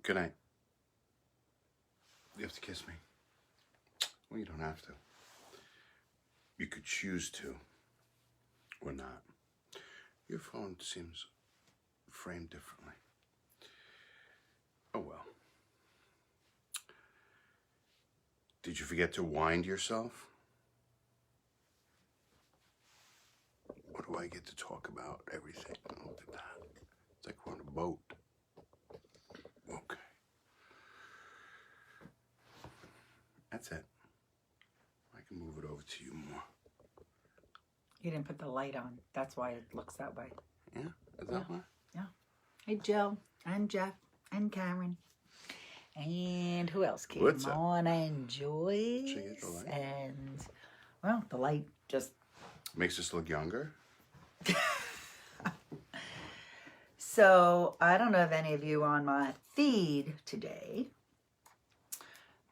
Good night. You have to kiss me. Well, you don't have to. You could choose to, or not. Your phone seems framed differently. Oh well. Did you forget to wind yourself? Or do I get to talk about everything? Oh, look at that. It's like we're on a boat. Okay. That's it. I can move it over to you more. You didn't put the light on. That's why it looks that way. Yeah? Is that why? Yeah. Hey, Joe and Jeff and Karen. And who else came What's up? on? And Joyce. Should I get the light? And, well, the light just... Makes us look younger? So, I don't know if any of you are on my feed today,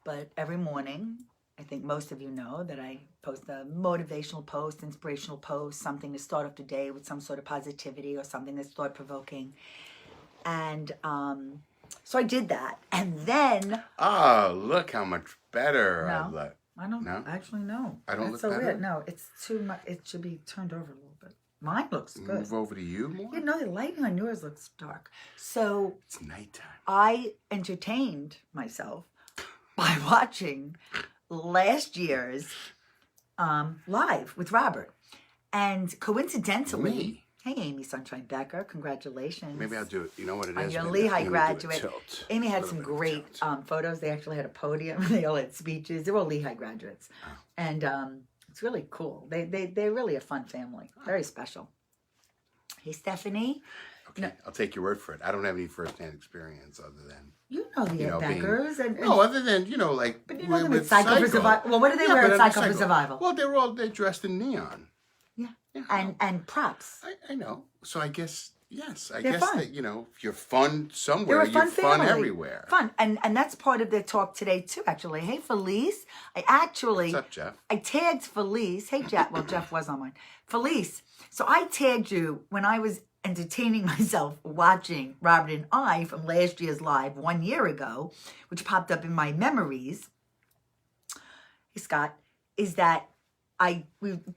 but every morning, I think most of you know that I post a motivational post, inspirational post, something to start off the day with some sort of positivity or something that's thought-provoking. And so I did that. And then... Oh, look how much better I No. look. I don't No? actually no. I don't That's look so better? weird. No, it's too much. It should be turned over a little bit. Mine looks good. Move over to you more? You know, the lighting on yours looks dark. So It's nighttime. I entertained myself by watching last year's live with Robert, and coincidentally, Me? hey Amy Sunshine Becker, congratulations. Maybe I'll do it. You know what it On is? your Maybe Lehigh I'm gonna do a graduate. tilt. Amy had A some little bit of great tilt. photos. They actually had a podium. They all had speeches. They were all Lehigh graduates, Oh. and it's really cool. They're really a fun family. Very special. Hey Stephanie, Okay, No. I'll take your word for it. I don't have any first-hand experience other than... you know the You know, being- Beckers and No, other than, like... but you know them with at Cycle for Psycho. Survival. Well, what do they Yeah, wear but at I'm Cycle for Survival? Well, they're dressed in neon. Yeah, Yeah, and props. I know. So I guess, yes. I They're guess fun. that, if you're fun somewhere, They're a fun you're fun family. everywhere. Fun, and that's part of their talk today too. Actually, hey Felice, What's up, Jeff? I tagged Felice. Hey Jeff, well Jeff was on mine. Felice. So I tagged you when I was entertaining myself watching Robert and I from last year's live 1 year ago, which popped up in my memories. Hey Scott, is that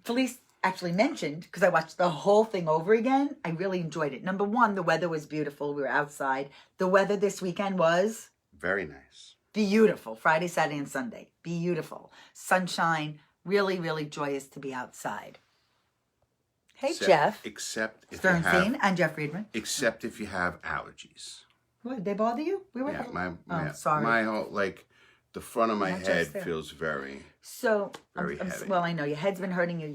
Felice actually mentioned, because I watched the whole thing over again. I really enjoyed it. Number one, the weather was beautiful. We were outside. The weather this weekend was Very nice. beautiful. Friday, Saturday, and Sunday. Beautiful. Sunshine. Really, really joyous to be outside. Hey, Jeff Except if Sternstein and Jeff Friedman. except if you have allergies. What, did they bother you? We were Yeah, sorry. my whole, the front of my Not just head there. feels very... So, Very heavy. well, I know your head's been hurting you.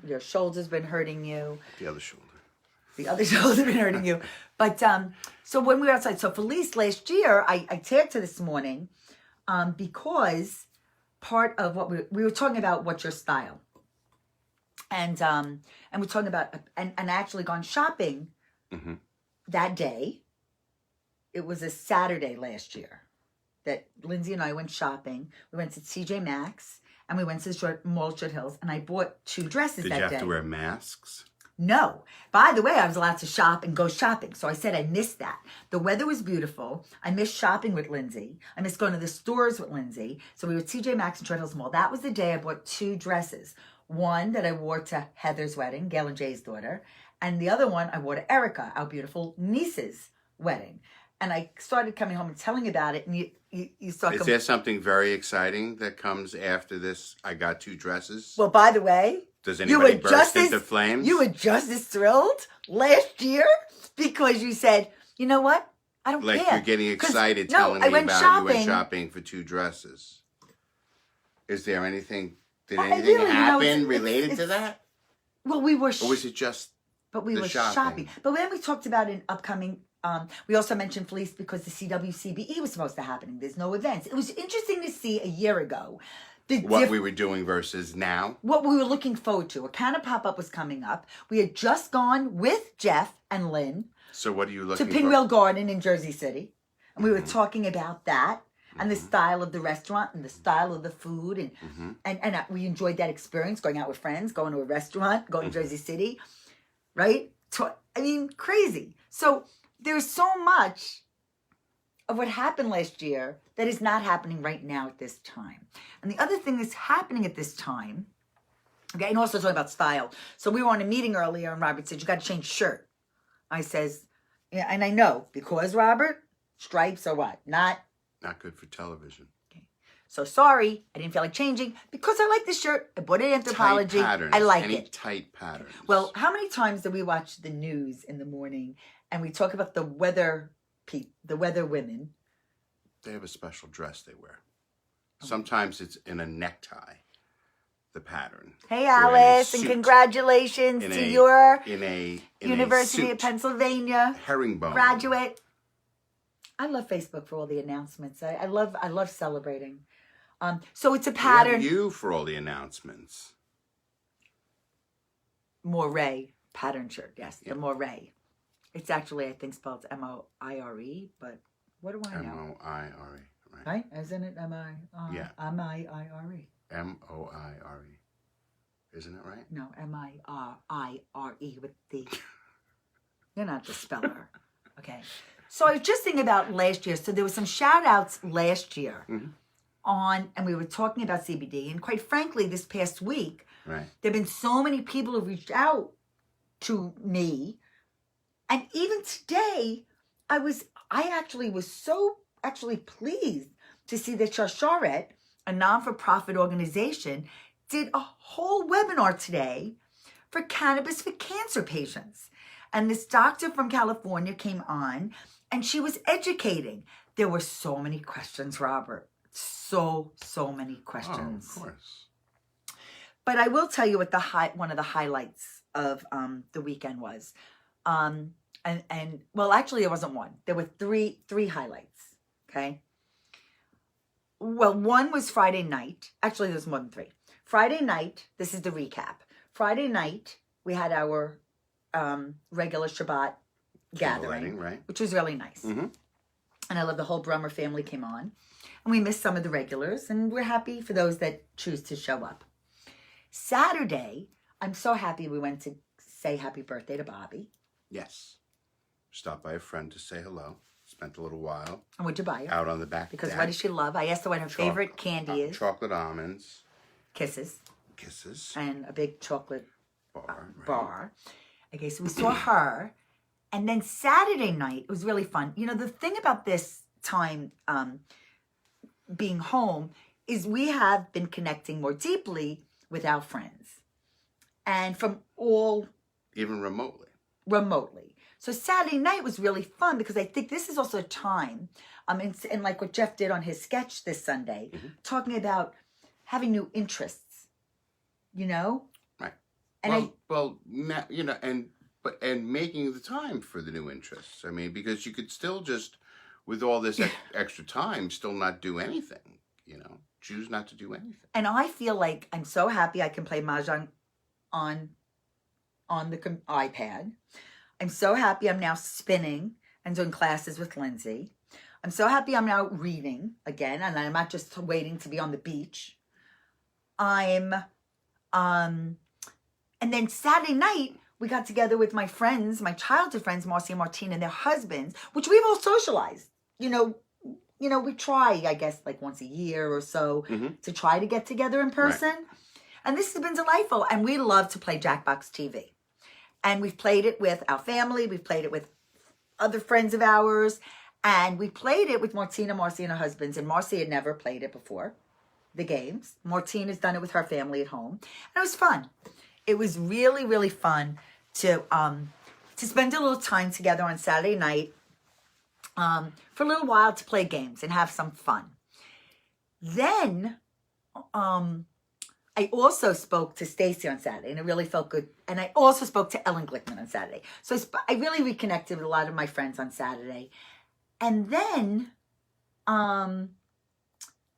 Your shoulder's been hurting you. The other shoulder. The other shoulder's been hurting you. But so when we were outside, so Felice last year, I tagged her this morning because part of what we were talking about, what's your style, and we're talking about and actually gone shopping Mm-hmm. that day. It was a Saturday last year that Lindsay and I went shopping. We went to TJ Maxx and we went to Mall Short Hills, and I bought 2 dresses Did that you have day. to wear masks? No. By the way, I was allowed to shop and go shopping. So I said I missed that. The weather was beautiful. I missed shopping with Lindsay. I missed going to the stores with Lindsay. So we were at TJ Maxx and Short Hills Mall. That was the day I bought 2 dresses. One that I wore to Heather's wedding, Gail and Jay's daughter. And the other one I wore to Erica, our beautiful niece's wedding. And I started coming home and telling about it. And you saw... Is there something very exciting that comes after this? I got 2 dresses. Well, by the way... Does anybody burst into flames? You were just as thrilled last year because you said, you know what? I don't care. You're getting 'Cause, excited no, telling I me went about shopping. you went shopping for 2 dresses. Is there anything? Did Well, anything really, happen it's- related to it's- that? Well, we were... Or was it just... But we the were shopping? shopping. But then we talked about an upcoming... we also mentioned Felice because the CWCBE was supposed to happen. There's no events. It was interesting to see a year ago What we were doing versus now? what we were looking forward to. A kind of pop-up was coming up. We had just gone with Jeff and Lynn So what are you to looking Pinwheel for? Garden in Jersey City. And we were talking about that and the style of the restaurant and the style of the food. And we enjoyed that experience, going out with friends, going to a restaurant, going to Jersey City, right? I mean, crazy. So there's so much of what happened last year that is not happening right now at this time. And the other thing that's happening at this time, okay, and also talking about style. So we were on a meeting earlier and Robert said, you got to change shirt. I says, yeah, and I know, because Robert, stripes are what? Not good for television. so sorry, I didn't feel like changing because I like this shirt. I bought it at Anthropology. Tight patterns. I like Any it. tight patterns. Well, how many times do we watch the news in the morning and we talk about the weather women? They have a special dress they wear. Sometimes it's in a necktie, the pattern. Hey, Or in a Alice, and suit. congratulations to your in a University suit. of Pennsylvania Herringbone. graduate. I love Facebook for all the announcements. I love celebrating. So it's a We have pattern. you for all the announcements. Moire pattern shirt, yes, Yeah. the Moire. It's actually, I think, spelled M-O-I-R-E, but what do I know? M-O-I-R-E. Right. Right? Isn't it M-I-R-E? Yeah. M-I-I-R-E. M-O-I-R-E. Isn't it right? No, M-I-R-I-R-E with the... You're not the speller. Okay. So I was just thinking about last year. So there was some shout outs last year and we were talking about CBD. And quite frankly, this past week, Right. there have been so many people who reached out to me. And even today, I actually was so pleased to see that Sharsharet, a non-for-profit organization, did a whole webinar today for cannabis for cancer patients. And this doctor from California came on and she was educating. There were so many questions, Robert. So many questions. Oh, of course. But I will tell you what one of the highlights of the weekend was. And well, actually, there wasn't one. There were three highlights. Okay. Well, one was Friday night. Actually, there's more than three. Friday night. This is the recap. Friday night, we had our regular Shabbat gathering, Lighting, right? which was really nice. Mm-hmm. And I love the whole Brummer family came on. And we missed some of the regulars, and we're happy for those that choose to show up. Saturday, I'm so happy we went to say happy birthday to Bobby. Yes. Stopped by a friend to say hello. Spent a little while And what'd you buy her? out on the back Because deck. what does she love? I asked her what her favorite candy is. Chocolate almonds. Kisses. Kisses. And a big chocolate Bar. Right. bar. Okay, so we saw her. And then Saturday night, it was really fun. You know, the thing about this time being home is we have been connecting more deeply with our friends. And from all Even remotely. remotely. So Saturday night was really fun because I think this is also a time, and like what Jeff did on his sketch this Sunday, talking about having new interests, you know? Right. And and making the time for the new interests. I mean, because you could still just, with all this extra time, still not do anything, you know? Choose not to do anything. And I feel like I'm so happy I can play Mahjong on the iPad. I'm so happy I'm now spinning and doing classes with Lindsay. I'm so happy I'm now reading again, and I'm not just waiting to be on the beach. And then Saturday night, we got together with my friends, my childhood friends, Marcy and Martina, and their husbands, which we've all socialized. You know, we try, I guess, like once a year or so to try to get together in person. Right. And this has been delightful. And we love to play Jackbox TV. And we've played it with our family. We've played it with other friends of ours. And we played it with Martina, Marcy, and her husbands. And Marcy had never played it before, the games. Martina's done it with her family at home. And it was fun. It was really, really fun to spend a little time together on Saturday night for a little while to play games and have some fun. Then I also spoke to Stacy on Saturday, and it really felt good. And I also spoke to Ellen Glickman on Saturday. So I really reconnected with a lot of my friends on Saturday. And then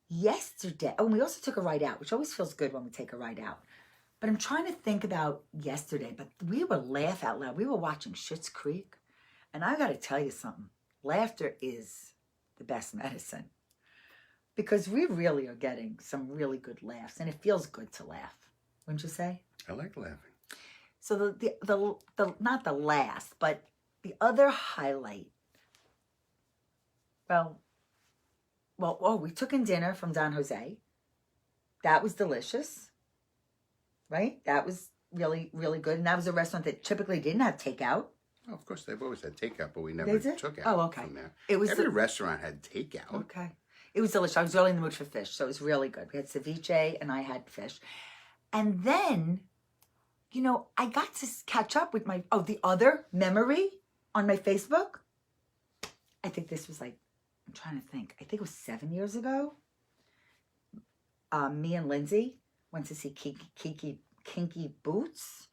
yesterday, and we also took a ride out, which always feels good when we take a ride out. But I'm trying to think about yesterday, but we were laugh out loud. We were watching Schitt's Creek. And I got to tell you something. Laughter is the best medicine. Because we really are getting some really good laughs. And it feels good to laugh. Wouldn't you say? I like laughing. So the not the last, but the other highlight we took in dinner from Don Jose. That was delicious, right? That was really, really good. And that was a restaurant that typically didn't have takeout. Oh, of course, they've always had takeout, but we never took out okay. from there. It was Every restaurant had takeout. Okay. It was delicious. I was really in the mood for fish, so it was really good. We had ceviche and I had fish. And then, I got to catch up with the other memory on my Facebook. I think this was I'm trying to think. I think it was 7 years ago. Me and Lindsay went to see Kinky Boots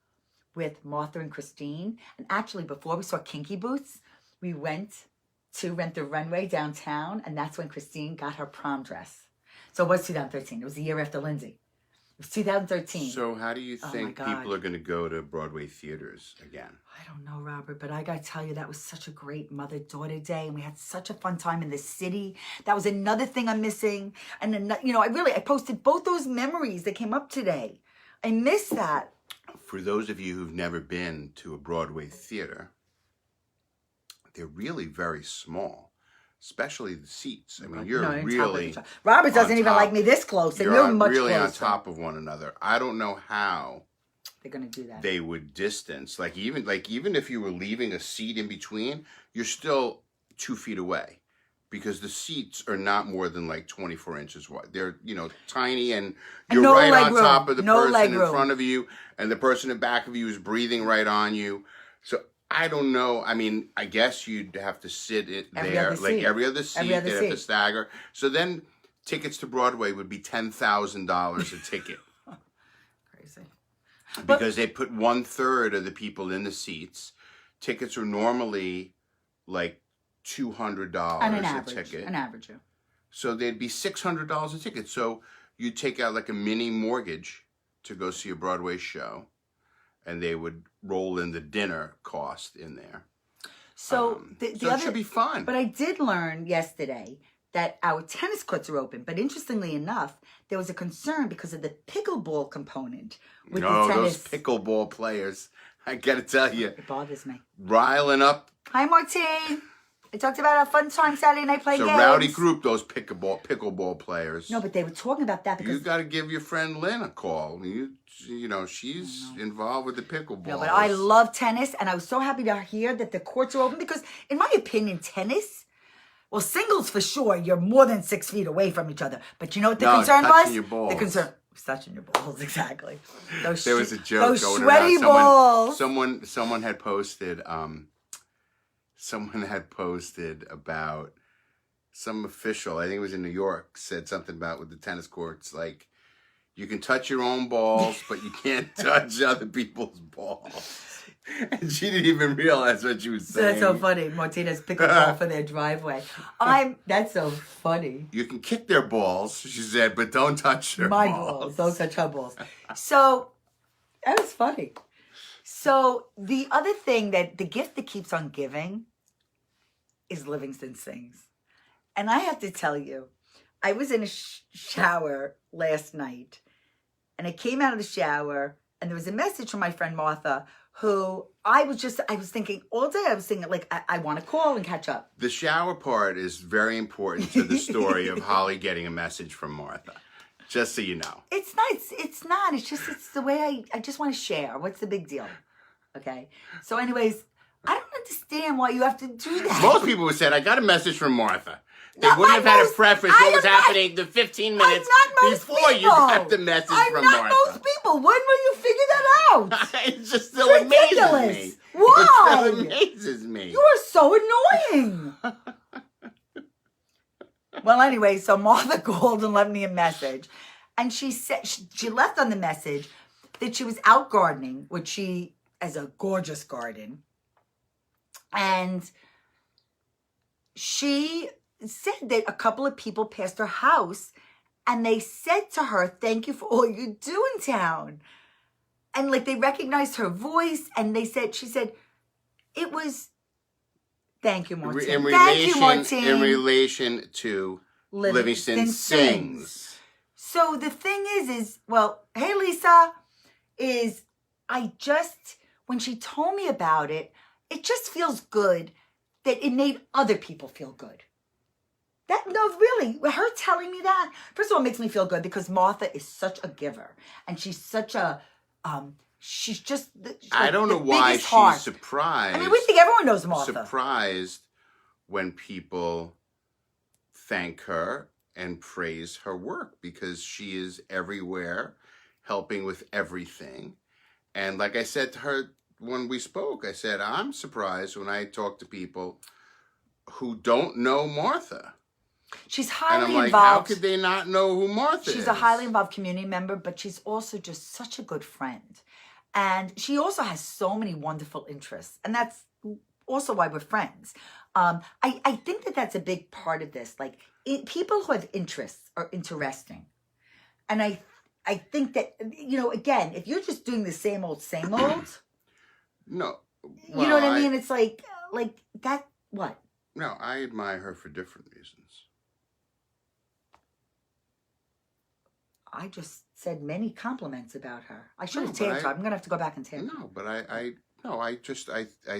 with Martha and Christine. And actually, before we saw Kinky Boots, we went to Rent the Runway downtown, and that's when Christine got her prom dress. So it was 2013. It was the year after Lindsay. It was 2013. So how do you think people are going to go to Broadway theaters again? I don't know, Robert, but I got to tell you, that was such a great mother-daughter day, and we had such a fun time in the city. That was another thing I'm missing. And then, I posted both those memories that came up today. I miss that. For those of you who've never been to a Broadway theater, they're really very small, especially the seats. I mean, you're really... Robert doesn't even like me this close, and you're much really closer. on top of one another. I don't know how they're going to do that. They would distance. Even if you were leaving a seat in between, you're still 2 feet away. Because the seats are not more than 24 inches wide. They're, tiny, and you're right on top of the person in front of you, and the person in back of you is breathing right on you. So I don't know. I mean, I guess you'd have to sit there, every other seat. They'd have to stagger. So then tickets to Broadway would be $10,000 a ticket. Crazy. Because they put 1/3 of the people in the seats. Tickets are normally $200 a ticket. An average. So they'd be $600 a ticket. So you'd take out a mini mortgage to go see a Broadway show, and they would roll in the dinner cost in there. So it should be fun. But I did learn yesterday that our tennis courts are open. But interestingly enough, there was a concern because of the pickleball component with the tennis. Those pickleball players, I gotta tell you. It bothers me. Riling up. Hi, Martine. I talked about our fun time Saturday night playing games. It's a rowdy group, those pickleball players. No, but they were talking about that because... You got to give your friend Lynn a call. She's involved with the pickleball. No, but I love tennis, and I was so happy to hear that the courts are open because, in my opinion, tennis... Well, singles for sure, you're more than 6 feet away from each other. But you know what the concern was? Your balls. The concern was touching your balls, exactly. There was a joke going sweaty around. Balls. Someone had posted... Someone had posted about some official, I think it was in New York, said something about with the tennis courts, you can touch your own balls, but you can't touch other people's balls. And she didn't even realize what she was saying. That's so funny. Martinez pickleball for their driveway. That's so funny. You can kick their balls, she said, but don't touch their balls. My balls. Don't touch her balls. So, that was funny. So, the other thing the gift that keeps on giving is Livingston Sings. And I have to tell you, I was in a shower last night, and I came out of the shower, and there was a message from my friend Martha, who I was thinking all day, I want to call and catch up. The shower part is very important to the story of Holly getting a message from Martha. Just so you know. It's not. It's the way I just want to share. What's the big deal? Okay. So anyways, I don't understand why you have to do that. Most people would say, I got a message from Martha. They wouldn't have had a preface what was happening the 15 minutes before you got the message from Martha. I'm not most people. When will you figure that out? It just still amazes me. Why? It still amazes me. You are so annoying. Well, anyway, so Martha called and left me a message. And she said, she left on the message that she was out gardening, which she has a gorgeous garden. And she said that a couple of people passed her house and they said to her, thank you for all you do in town. And they recognized her voice and she said, it was, thank you, Martine. Thank you, Martine. In relation to Livingston Sings. So the thing is, hey, Lisa, when she told me about it, it just feels good that it made other people feel good. No, really, her telling me that, first of all, makes me feel good because Martha is such a giver, and she's such a, she's just. I don't know the why biggest she's heart. surprised. I mean, we think everyone knows Martha. Surprised when people thank her and praise her work, because she is everywhere, helping with everything. And like I said to her when we spoke, I said, I'm surprised when I talk to people who don't know Martha. She's And highly I'm like, involved. how could they not know who Martha is? She's a highly involved community member, but she's also just such a good friend. And she also has so many wonderful interests. And that's also why we're friends. I think that that's a big part of this. Like, people who have interests are interesting. And I think that, again, if you're just doing the same old, No. you know what I mean? It's like that, what? No, I admire her for different reasons. I just said many compliments about her. I should No, have but tagged her. I'm going to have to go back and tag her. No, but I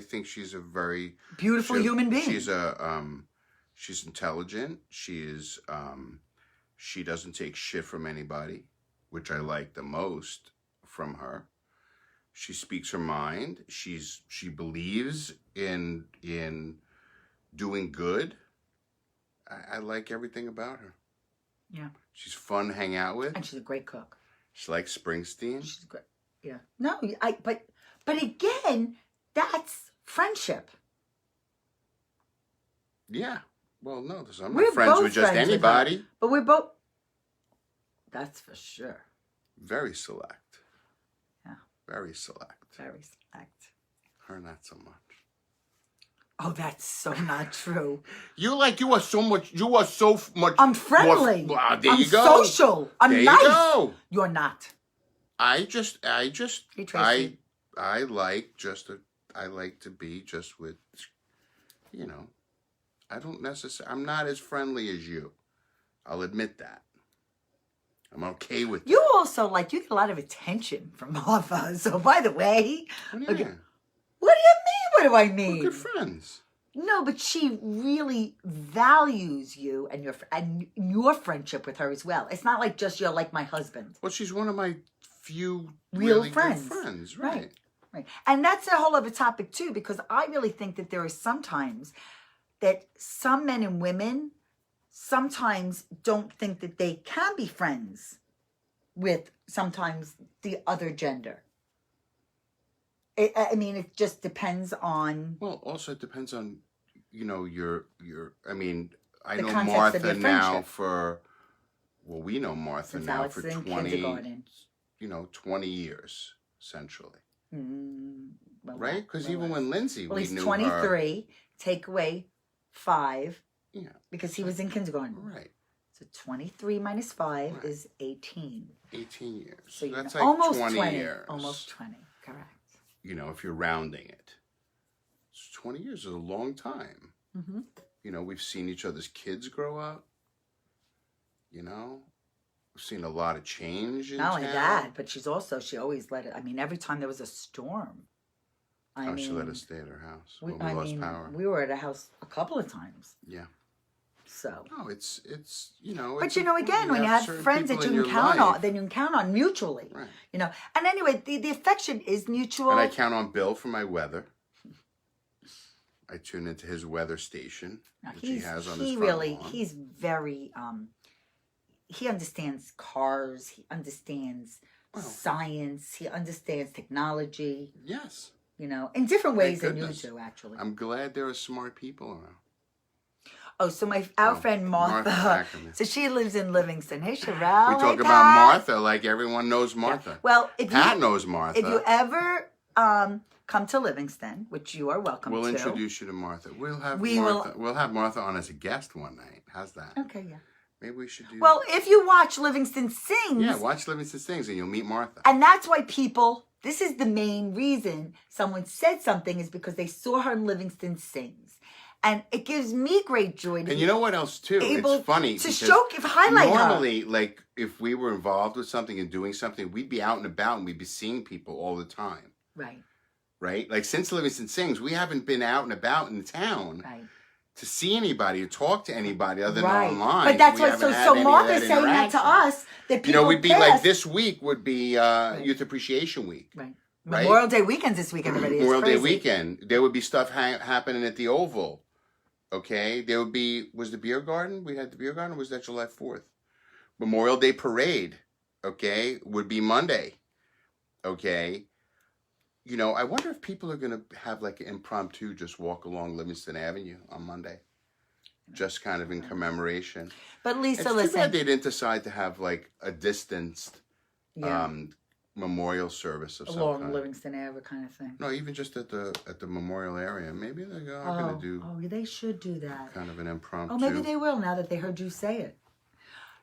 think she's a very Beautiful human being. She's intelligent. She doesn't take shit from anybody, which I like the most from her. She speaks her mind. She believes in doing good. I like everything about her. Yeah. She's fun to hang out with. And she's a great cook. She likes Springsteen. She's great. Yeah. No, but again, that's friendship. Yeah. Well, no, I'm We're not friends both with just friends with anybody. But we're both. That's for sure. Very select. Yeah. Very select. Very select. Her, not so much. Oh, that's so not true. You are so much. I'm friendly. There I'm you go. social. I'm there nice. You go. You're not. I just, Hey, Tracy. I like to be just with, I don't necessarily, I'm not as friendly as you. I'll admit that. I'm okay with that. You also, you get a lot of attention from Martha. So, by the way, What do you okay. mean? What do you mean? What do I mean? We're good friends. No, but she really values you and your friendship with her as well. It's not like just you're like my husband. Well, she's one of my few Real really friends. good friends, right? Right. And that's a whole other topic too, because I really think that there are sometimes that some men and women sometimes don't think that they can be friends with sometimes the other gender. It just depends on. Well, also it depends on, your. I mean, I The know context of Martha your now friendship. for. Well, we know Martha Since now Alex for is in 20. kindergarten. 20 years essentially, Well, right? Because well, even when Lindsay, well, we he's knew 23. her. Take away 5. Yeah. Because he was in kindergarten. Right. So 23 minus 5 Right. is 18. 18 years. So That's like almost 20 years. Almost 20, correct. If you're rounding it. 20 years is a long time. Mm-hmm. We've seen each other's kids grow up. We've seen a lot of change in Not only town. that, but she always let it. Every time there was a storm. She let us stay at her house when we lost power. We were at a house a couple of times. Yeah. So. No, it's But again, when you have friends that you can count on, then you can count on mutually. Right. And anyway, the affection is mutual. And I count on Bill for my weather. I tune into his weather station, which he has on his front lawn. He's very, he understands cars, he understands science, he understands technology. Yes. In different ways than you goodness. do, actually. I'm glad there are smart people around. Oh, so our friend Martha, Ackerman. so she lives in Livingston. Hey, Sherelle. We talk hey, about Pat. Martha like everyone knows Martha. Yeah. Well, Pat knows Martha. If you ever come to Livingston, which you are welcome we'll to. introduce you to Martha. We'll have Martha on as a guest one night. How's that? Okay, yeah. Maybe we should do Well, if you watch Livingston Sings. Yeah, watch Livingston Sings and you'll meet Martha. And that's why this is the main reason someone said something is because they saw her in Livingston Sings. And it gives me great joy to And you know what else too? It's funny to highlight normally, her. if we were involved with something and doing something, we'd be out and about and we'd be seeing people all the time. Right. Right? Like since Livingston Sings, we haven't been out and about in town Right. to see anybody or talk to anybody other than Right. online. But that's We what, haven't so, had so any of Martha's that saying that to interaction. us, that people We'd be like, pissed. this week would be Youth Appreciation Week. Right. Right? Memorial Day weekend's this week, everybody. It's Memorial Day crazy. weekend. There would be stuff happening at the Oval. Okay? There would be, was the beer garden? We had the beer garden, or was that July 4th? Memorial Day parade. Okay? Would be Monday. Okay? I wonder if people are going to have like an impromptu just walk along Livingston Avenue on Monday. Just kind of in commemoration. But Lisa, It's too listen. bad they didn't decide to have like a distanced Yeah. memorial service of some Along kind. Livingston Ave kind of thing. No, even just at the memorial area. Maybe they are going to do Oh, they should do that. kind of an impromptu. Oh, maybe they will now that they heard you say it.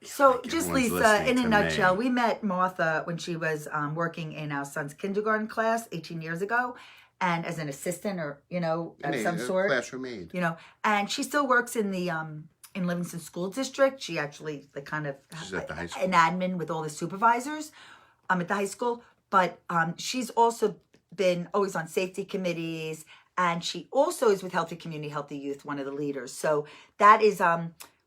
So, like just everyone's Lisa, listening in a to nutshell, me. we met Martha when she was working in our son's kindergarten class 18 years ago, and as an assistant or of some sort. Classroom aide. And she still works in the in Livingston School District. She actually She's at the high school. an admin with all the supervisors at the high school. But she's also been always on safety committees, and she also is with Healthy Community, Healthy Youth, one of the leaders. So that is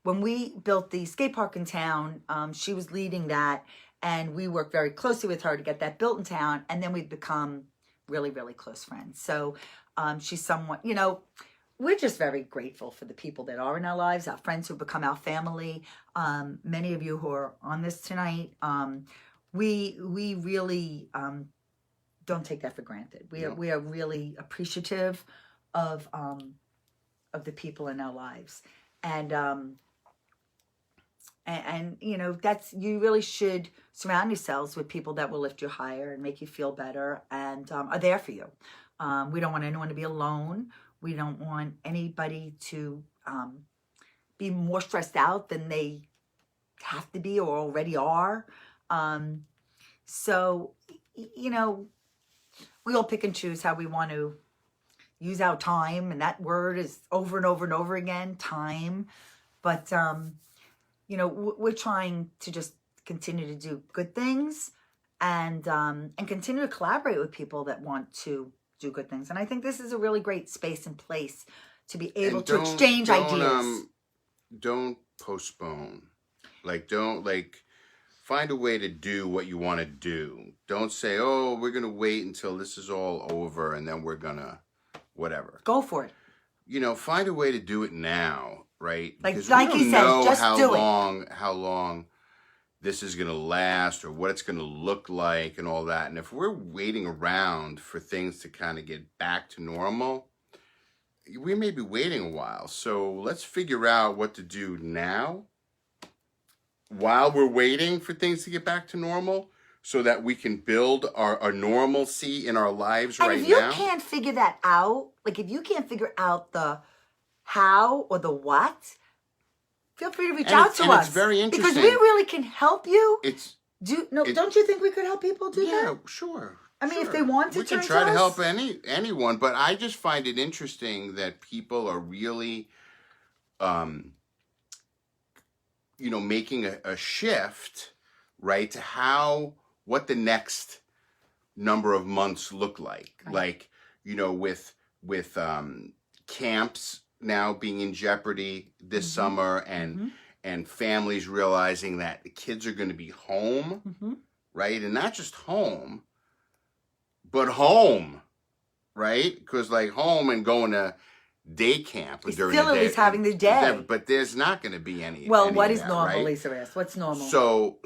when we built the skate park in town, she was leading that, and we worked very closely with her to get that built in town, and then we've become really, really close friends. So she's someone, we're just very grateful for the people that are in our lives, our friends who become our family. Many of you who are on this tonight, we really don't take that for granted. We are really appreciative of the people in our lives, and that's, you really should surround yourselves with people that will lift you higher and make you feel better and are there for you. We don't want anyone to be alone. We don't want anybody to be more stressed out than they have to be or already are. So, we all pick and choose how we want to use our time, and that word is over and over and over again, time. But, we're trying to just continue to do good things and continue to collaborate with people that want to do good things. And I think this is a really great space and place to be able to exchange ideas. Don't postpone. Find a way to do what you want to do. Don't say, oh, we're going to wait until this is all over and then we're going to whatever. Go for it. Find a way to do it now, right? Because like we he don't says, know just do it. how long this is going to last or what it's going to look like and all that. And if we're waiting around for things to kind of get back to normal, we may be waiting a while. So let's figure out what to do now while we're waiting for things to get back to normal so that we can build our normalcy in our lives right now. And if you can't figure that out, if you can't figure out the how or the what, feel free to reach out to us. It's very interesting. Because we really can help you. Don't you think we could help people do that? Yeah, sure. I mean, if they want to, we can try to help anyone. But I just find it interesting that people are really, making a shift, right, to what the next number of months look like. Right. With camps now being in jeopardy this summer and families realizing that the kids are going to be home, right? And not just home, but home, right? Because home and going to day camp during still the day. at least having the day. But there's not going to be any. Well, any what of is that, normal, right? Lisa asked? What's normal? Home.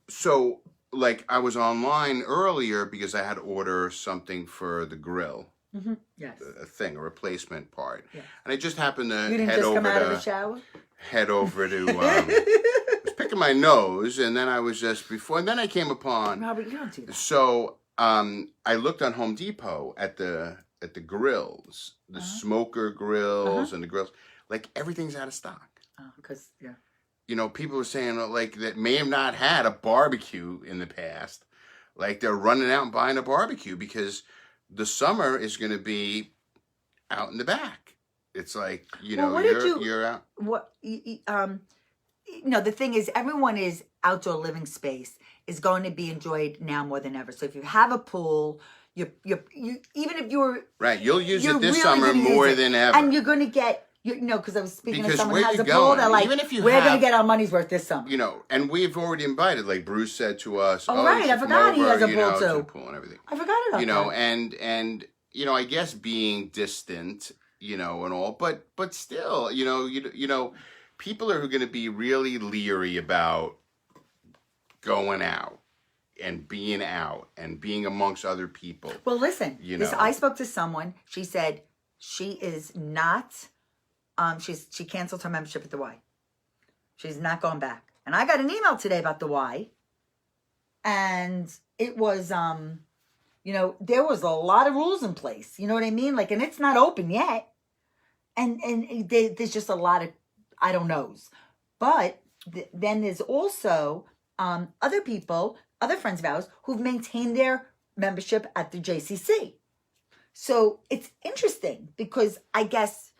So I was online earlier because I had to order something for the grill. Yes. A replacement part. Yeah. And I just happened to You didn't just come out of the shower? head over to I was picking my nose, and then I was and then I came upon Robert, you don't do that. So I looked on Home Depot at the grills, the smoker grills and the grills. Everything's out of stock. Because People were saying that may have not had a barbecue in the past. They're running out and buying a barbecue because the summer is going to be out in the back. It's you're out. What? The thing is, everyone is outdoor living space is going to be enjoyed now more than ever. So if you have a pool, you even if you're Right, you'll use you're it this really summer gonna use more it. than ever. And you're going to get, because I was speaking Because to someone where who has you a pool, going? they're like, Even if you we're going have- to get our money's worth this summer. And we've already invited, like Bruce said to us. Oh, you right, I should forgot come he over, has a pool, to too. the pool and everything. I forgot about that. And I guess being distant, and all, but still, people are going to be really leery about going out and being amongst other people. Well, listen, You know. I spoke to someone. She said she is not, she canceled her membership at the Y. She's not going back. And I got an email today about the Y. And it was, there was a lot of rules in place. You know what I mean? Like, and it's not open yet. And there's just a lot of I don't knows. But then there's also other people, other friends of ours, who've maintained their membership at the JCC. So it's interesting because I guess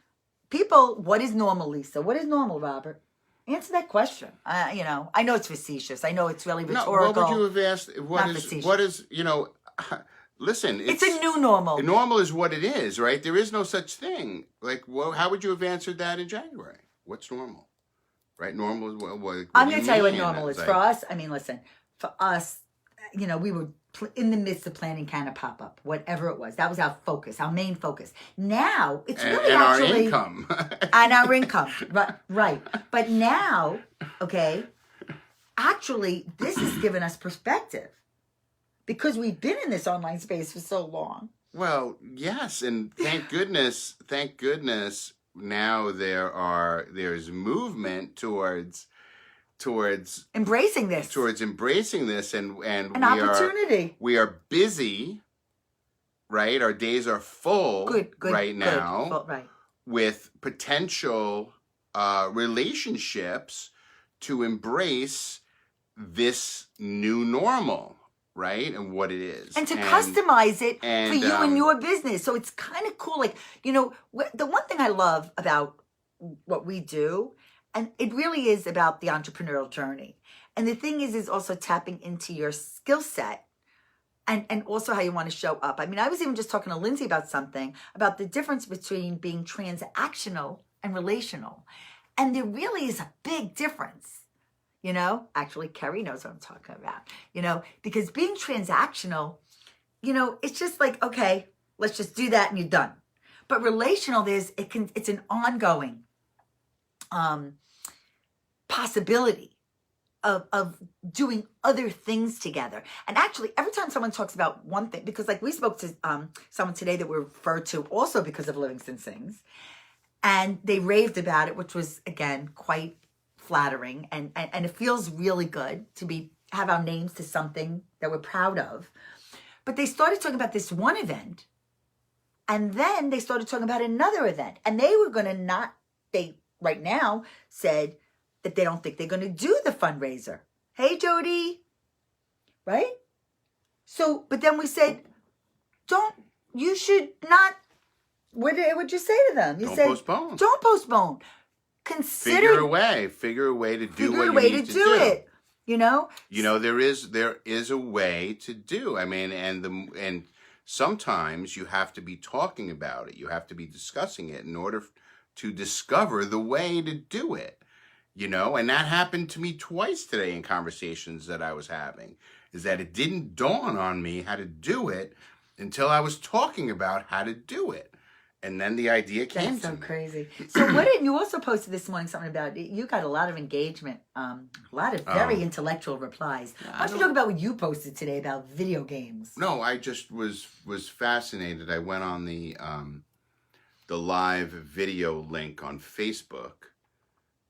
people, what is normal, Lisa? What is normal, Robert? Answer that question. I know it's facetious. I know it's really rhetorical. No, what would you have asked? Not facetious. What is, listen. It's a new normal. Normal is what it is, right? There is no such thing. Like, well, how would you have answered that in January? What's normal? Right? Normal is what I'm do going to tell you what mean? normal is. It's For like- us, listen, for us, we were in the midst of planning Kind of Pop-Up, whatever it was. That was our focus, our main focus. Now, it's really and actually... our income. And our income, right. But now, okay, actually, this has given us perspective. Because we've been in this online space for so long. Well, yes, and thank goodness, now there's movement towards Embracing this. embracing this, and An opportunity. We are busy, right? Our days are full Good, right now Well, right. with potential relationships to embrace this new normal, right? And what it is. And to customize it and, for you and your business. So it's kind of cool. Like, the one thing I love about what we do, and it really is about the entrepreneurial journey. And the thing is also tapping into your skill set and also how you want to show up. I was even just talking to Lindsay about something, about the difference between being transactional and relational. And there really is a big difference. Actually, Kerry knows what I'm talking about, because being transactional, it's just like, okay, let's just do that and you're done. But relational, it's an ongoing possibility of doing other things together. And actually, every time someone talks about one thing, because like we spoke to someone today that we referred to also because of Livingston Sings, and they raved about it, which was, again, quite flattering, and it feels really good to have our names to something that we're proud of. But they started talking about this one event, and then they started talking about another event, and they were going to they right now said that they don't think they're going to do the fundraiser. Hey, Jody, right? So, but then we said, you should not. What did you say to them? You Don't said, postpone. Don't postpone. Figure a way to do what you need to do. It. There is a way to do. And sometimes you have to be talking about it. You have to be discussing it in order to discover the way to do it. And that happened to me twice today in conversations that I was having, is that it didn't dawn on me how to do it until I was talking about how to do it. And then the idea came That's to so me. crazy. So what did you also posted this morning something about, you got a lot of engagement, a lot of very intellectual replies. Why don't you talk about what you posted today about video games? No, I just was fascinated. I went on the live video link on Facebook.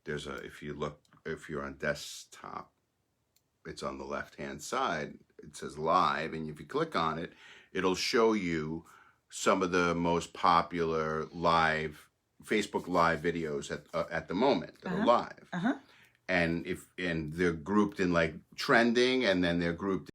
There's if you're on desktop, it's on the left-hand side. It says live, and if you click on it, it'll show you some of the most popular Facebook live videos at the moment that are live. And they're grouped in like trending, and then they're grouped